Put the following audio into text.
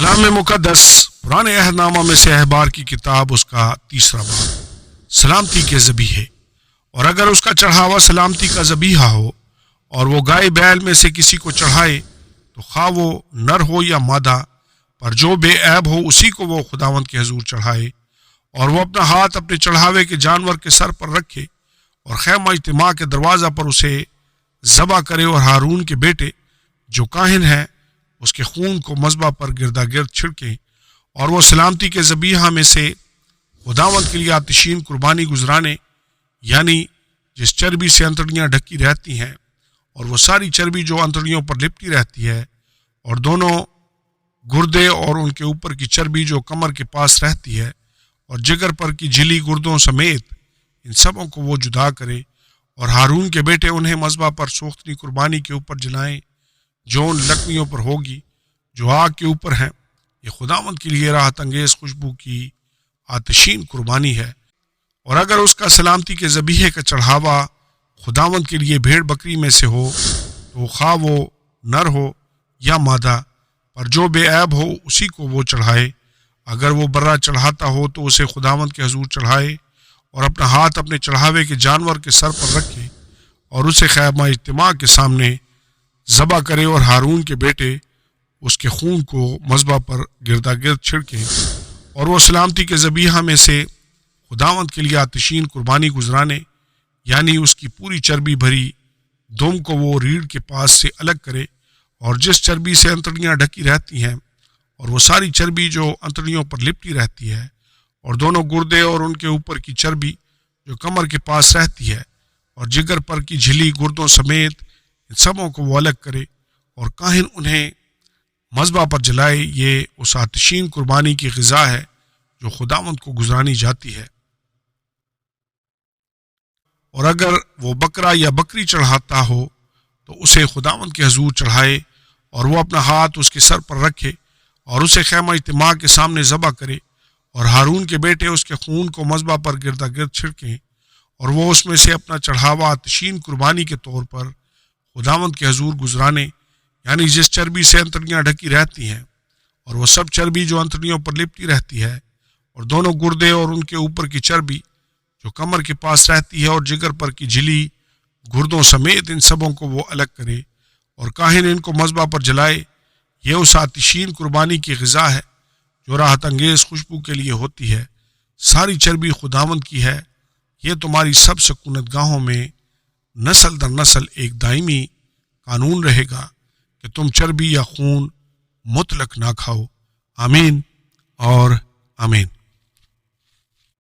کلام مقدس پرانے عہد نامہ میں سے احبار کی کتاب اس کا 3 باب سلامتی کے ذبیحے، اور اگر اس کا چڑھاوا سلامتی کا ذبیحہ ہو اور وہ گائے بیل میں سے کسی کو چڑھائے تو خواہ وہ نر ہو یا مادہ، پر جو بے عیب ہو اسی کو وہ خداوند کے حضور چڑھائے، اور وہ اپنا ہاتھ اپنے چڑھاوے کے جانور کے سر پر رکھے اور خیمہ اجتماع کے دروازہ پر اسے ذبح کرے، اور ہارون کے بیٹے جو کاہن ہیں اس کے خون کو مذبح پر گردا گرد چھڑکیں، اور وہ سلامتی کے ذبیحہ میں سے خداوند کے لیے آتشین قربانی گزرانے، یعنی جس چربی سے انتڑیاں ڈھکی رہتی ہیں اور وہ ساری چربی جو انتڑیوں پر لپٹی رہتی ہے، اور دونوں گردے اور ان کے اوپر کی چربی جو کمر کے پاس رہتی ہے، اور جگر پر کی جھلی گردوں سمیت ان سبوں کو وہ جدا کرے، اور ہارون کے بیٹے انہیں مذبح پر سوختنی قربانی کے اوپر جلائیں جو ان لکڑیوں پر ہوگی جو آگ کے اوپر ہیں۔ یہ خداوند کے لیے راحت انگیز خوشبو کی آتشین قربانی ہے۔ اور اگر اس کا سلامتی کے ذبیحے کا چڑھاوا خداوند کے لیے بھیڑ بکری میں سے ہو تو خواہ وہ نر ہو یا مادہ، پر جو بے عیب ہو اسی کو وہ چڑھائے۔ اگر وہ برا چڑھاتا ہو تو اسے خداوند کے حضور چڑھائے، اور اپنا ہاتھ اپنے چڑھاوے کے جانور کے سر پر رکھے اور اسے خیمہ اجتماع کے سامنے ذبح کرے، اور ہارون کے بیٹے اس کے خون کو مذبح پر گردا گرد چھڑکیں، اور وہ سلامتی کے ذبیحہ میں سے خداوند کے لیے آتشین قربانی گزرانے، یعنی اس کی پوری چربی بھری دم کو وہ ریڑھ کے پاس سے الگ کرے، اور جس چربی سے انتڑیاں ڈھکی رہتی ہیں اور وہ ساری چربی جو انتڑیوں پر لپٹی رہتی ہے، اور دونوں گردے اور ان کے اوپر کی چربی جو کمر کے پاس رہتی ہے، اور جگر پر کی جھلی گردوں سمیت ان سبوں کو وہ الگ کرے، اور کاہن انہیں مذبح پر جلائے۔ یہ اس آتشین قربانی کی غذا ہے جو خداوند کو گزرانی جاتی ہے۔ اور اگر وہ بکرا یا بکری چڑھاتا ہو تو اسے خداوند کے حضور چڑھائے، اور وہ اپنا ہاتھ اس کے سر پر رکھے اور اسے خیمہ اجتماع کے سامنے ذبح کرے، اور ہارون کے بیٹے اس کے خون کو مذبح پر گردا گرد چھڑکیں، اور وہ اس میں سے اپنا چڑھاوا آتشین قربانی کے طور پر خداوند کے حضور گزرانے، یعنی جس چربی سے انتڑیاں ڈھکی رہتی ہیں اور وہ سب چربی جو انتڑیوں پر لپٹی رہتی ہے، اور دونوں گردے اور ان کے اوپر کی چربی جو کمر کے پاس رہتی ہے، اور جگر پر کی جھلی گردوں سمیت ان سبوں کو وہ الگ کرے، اور کاہن ان کو مذبح پر جلائے۔ یہ اس آتشین قربانی کی غذا ہے جو راحت انگیز خوشبو کے لیے ہوتی ہے۔ ساری چربی خداوند کی ہے۔ یہ تمہاری سب سکونت گاہوں میں نسل در نسل ایک دائمی قانون رہے گا کہ تم چربی یا خون مطلق نہ کھاؤ۔ آمین اور آمین۔